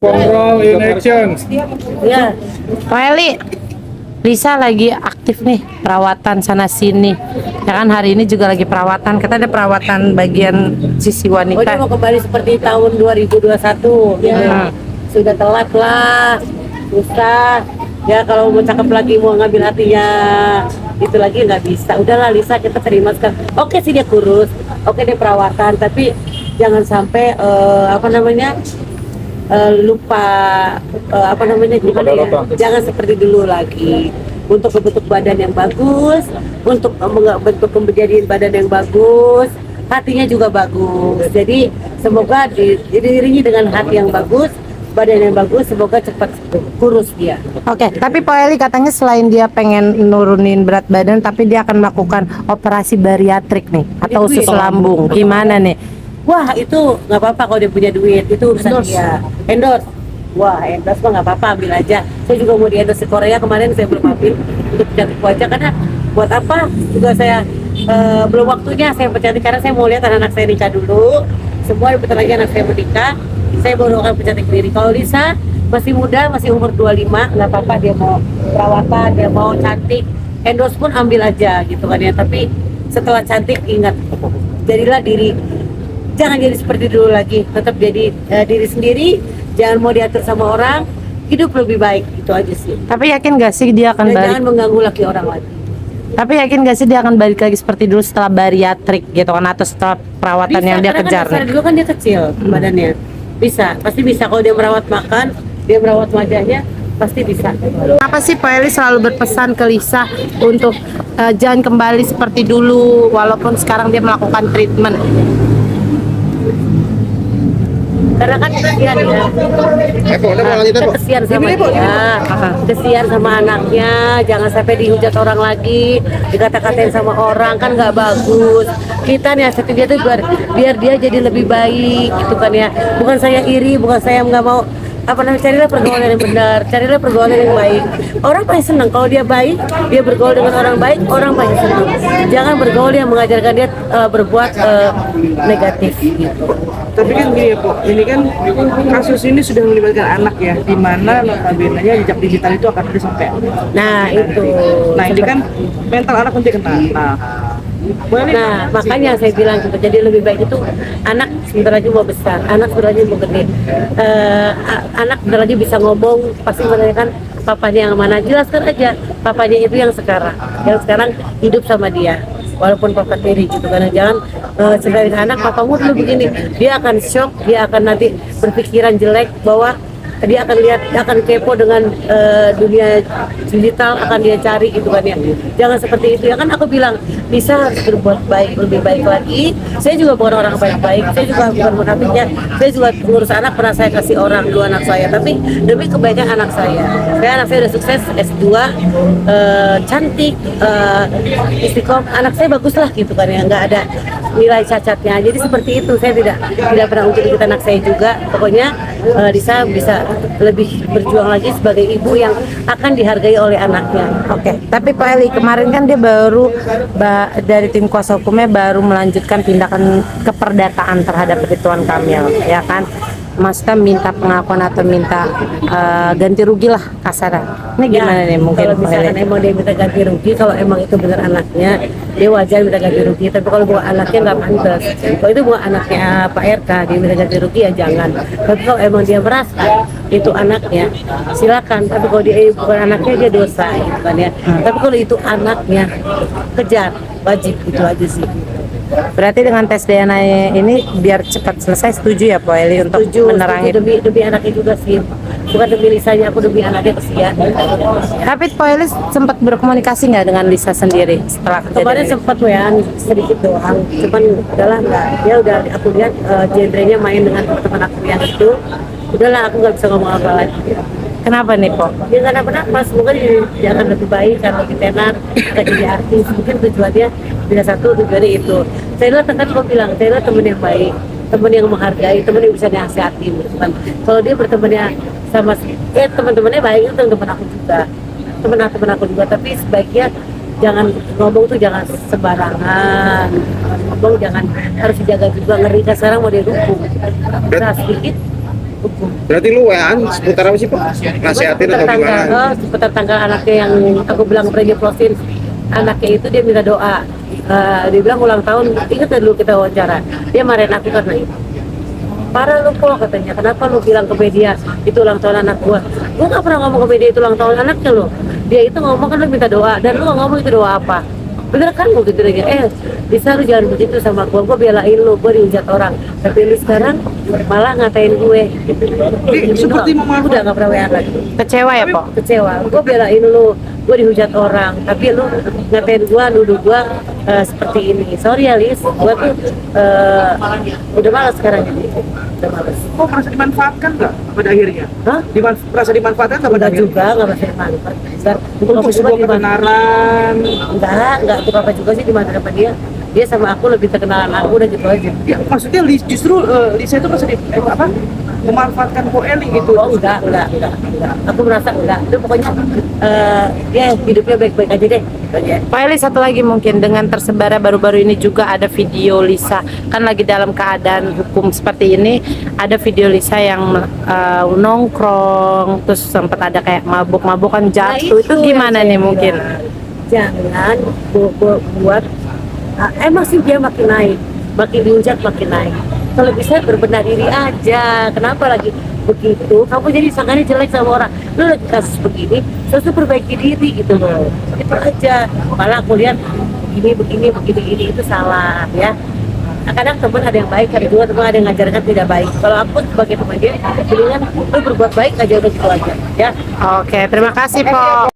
Control in action. Ya, Pak Eli, Lisa lagi aktif nih perawatan sana sini. Ya kan hari ini juga lagi perawatan. Kita ada perawatan bagian sisi oh dia wanita. mau kembali seperti tahun 2021. Ya. Sudah telat lah, susah. Ya kalau mau cakep lagi mau ngambil hatinya itu lagi nggak bisa. Udahlah Lisa, kita terima sekarang. Oke sih dia kurus, oke dia perawatan, tapi jangan sampai lupa gimana ya? Jangan seperti dulu lagi. Untuk bentuk badan yang bagus, untuk bentuk menjadiin badan yang bagus, hatinya juga bagus. Jadi semoga diiringi dengan hati yang bagus, badan yang bagus, semoga cepat kurus dia. Oke, tapi Pak Eli katanya selain dia pengen nurunin berat badan, tapi dia akan melakukan operasi bariatrik nih atau Itu usus ya? lambung. Gimana nih? Wah itu nggak apa-apa kalau dia punya duit, itu urusan dia. Endorse. Wah endorse mah nggak apa-apa, ambil aja. Saya juga mau di endorse di Korea, kemarin saya belum ambil untuk cantik wajah karena buat apa? Juga saya belum waktunya saya pencantik karena saya mau lihat anak-anak saya nikah dulu. Semua bentar lagi anak saya menikah, saya baru akan pencantik diri. Kalau Lisa masih muda, masih umur 25, nggak apa-apa dia mau perawatan, dia mau cantik, endorse pun ambil aja gitu kan ya. Tapi setelah cantik ingat, jadilah diri. Jangan jadi seperti dulu lagi, tetap jadi diri sendiri, jangan mau diatur sama orang, hidup lebih baik, itu aja sih. Tapi yakin gak sih dia akan Dan balik? jangan mengganggu laki orang lagi. Tapi yakin gak sih dia akan balik lagi seperti dulu setelah bariatrik gitu kan, atau setelah perawatan yang dia karena kejar kan dasar nih? dulu kan dia kecil badannya, bisa, pasti bisa kalau dia merawat makan, dia merawat wajahnya, pasti bisa. Apa sih Pak Eli selalu berpesan ke Lisa untuk jangan kembali seperti dulu walaupun sekarang dia melakukan treatment? Karena kan kesian ya, kesian sama dia, kesian sama anaknya, jangan sampai dihujat orang lagi, dikata-katain sama orang, kan nggak bagus. Kita nih asetin dia tuh biar dia jadi lebih baik gitu kan ya. Bukan saya iri, bukan saya nggak mau carilah pergaulan yang benar, carilah pergaulan yang baik. Orang pasti senang kalau dia baik, dia bergaul dengan orang baik, orang pasti senang. Jangan bergaul yang mengajarkan dia berbuat negatif gitu. Tapi kan gini ya Po, ini kan kasus ini sudah melibatkan anak ya, di mana notabene-nya jejak digital itu akan ada sampai. Nah itu. Nah ini kan mental anak nanti kena. Nah, makanya saya bilang gitu. Jadi lebih baik itu anak sebentar lagi mau besar, anak sebentar lagi mau gede, anak sebentar lagi bisa ngomong, pasti menanyakan papanya yang mana. Jelaskan aja papanya itu yang sekarang hidup sama dia. Walaupun papa tiri gitu, karena jangan ceritain anak papamu dulu begini, dia akan shock, dia akan nanti berpikiran jelek bahwa dia akan lihat, dia akan kepo dengan dunia digital, akan dia cari gitu kan ya. Jangan seperti itu ya kan, aku bilang Lisa harus berbuat baik, lebih baik lagi. Saya juga bukan orang baik-baik, saya juga bukan munafiknya, saya juga ngurus anak, pernah saya kasih orang 2 anak saya, tapi demi kebaikan anak saya. Anak saya udah sukses S2, cantik, istiqomah, anak saya bagus lah gitu kan ya, nggak ada nilai cacatnya. Jadi seperti itu, saya tidak pernah ungkit anak saya juga. Pokoknya Lisa bisa lebih berjuang lagi sebagai ibu yang akan dihargai oleh anaknya. Oke, tapi Pak Eli kemarin kan dia baru dari tim kuasa hukumnya baru melanjutkan tindakan keperdataan terhadap Ridwan Kamil, ya kan? Maksudnya minta pengakuan atau minta ganti rugi lah kasarnya. Ini gimana nih mungkin kalau Pak misalkan Eli? emang dia minta ganti rugi, kalau emang itu benar anaknya, dia wajar minta ganti rugi. Tapi kalau bukan anaknya nggak pantas. Kalau itu bukan anaknya Pak RK, dia minta ganti rugi ya jangan. Tapi kalau emang dia merasa itu anaknya, silakan. Tapi kalau dia bukan anaknya, dia dosa gitu kan ya. Tapi kalau itu anaknya, kejar, wajib, itu aja sih. Berarti dengan tes DNA ini biar cepat selesai, setuju ya Pak Eli untuk menerangi? Demi anaknya juga sih, bukan demi Lisanya, aku demi anaknya kesian. Tapi Pak Eli sempat berkomunikasi nggak dengan Lisa sendiri setelah Kemarin kejadian ini? sempat WA sedikit doang, cuman udahlah nggak, dia udah aku lihat genrenya main dengan teman-teman aku yang itu, udahlah aku nggak bisa ngomong apa lagi. Kenapa nih Pak? Dia nggak kenapa, semoga dia akan lebih baik, akan lebih tenar, akan jadi artis. Mungkin tujuannya bila satu tujuannya itu. Saya adalah kan kau bilang, saya adalah teman yang baik, teman yang menghargai, teman yang bisa nasihatin. Kalau dia bertemannya sama teman-temannya baik, itu teman aku juga, teman aku juga. Tapi sebaiknya jangan ngomong tuh jangan sembarangan, ngomong jangan, harus dijaga juga. Ngeri kan sekarang mau dia dukung, nah sedikit hukum. Berarti lu WA-an seputar apa sih Pak? Nasihatin atau gimana? Seputar tanggal anaknya yang aku bilang pernah nyeplosin anaknya itu, dia minta doa. Dia bilang ulang tahun, ingat dulu kita wawancara, dia marahin aku karena itu. Parah lu kok katanya, kenapa lu bilang ke media itu ulang tahun anak gua nggak pernah ngomong ke media itu ulang tahun anaknya lo. Dia itu ngomong kan lu minta doa, dan lu nggak ngomong itu doa apa. Bener kan lu gitu aja, bisa lu jangan begitu sama gua belain lu, gua dihujat orang, tapi lu sekarang malah ngatain gue gitu. Seperti udah nggak pernah WA lagi. Kecewa ya, Po? Kecewa, gue belain lu, gue dihujat orang, tapi lu ngatain gue, nuduh gue seperti ini. Sorry ya Lis, gue tuh udah malas sekarang ini, udah malas. Kok merasa dimanfaatkan nggak pada akhirnya? Hah? Merasa dimanfaatkan nggak pada Enggak akhirnya? juga, nggak merasa manfaat. Untuk sebuah kebenaran. Enggak, untuk apa juga sih di mata depan dia. Dia sama aku lebih terkenalan aku, udah gitu aja. Ya, maksudnya justru Lisa itu merasa memanfaatkan Po Eli gitu. Oh enggak. Aku merasa enggak. Itu pokoknya dia hidupnya baik-baik aja deh. Gitu aja. Pak Eli, satu lagi mungkin, dengan tersebarnya baru-baru ini juga ada video Lisa, kan lagi dalam keadaan hukum seperti ini, ada video Lisa yang nongkrong, terus sempat ada kayak mabuk-mabukan jatuh, itu yang gimana saya nih mungkin? bilang. Jangan buat emang sih dia makin naik, makin diujat makin naik. Kalau bisa berbenah diri aja, kenapa lagi begitu? Kamu jadi sangkanya jelek sama orang. Lu lagi kasus begini, terus lu perbaiki diri gitu loh. Itu aja. Malah aku lihat begini itu salah ya. Kadang teman ada yang baik, ada juga teman ada yang ngajarkan tidak baik. Kalau aku sebagai teman dia, mendingan lu berbuat baik aja udah gitu aja ya. Oke, terima kasih, Po.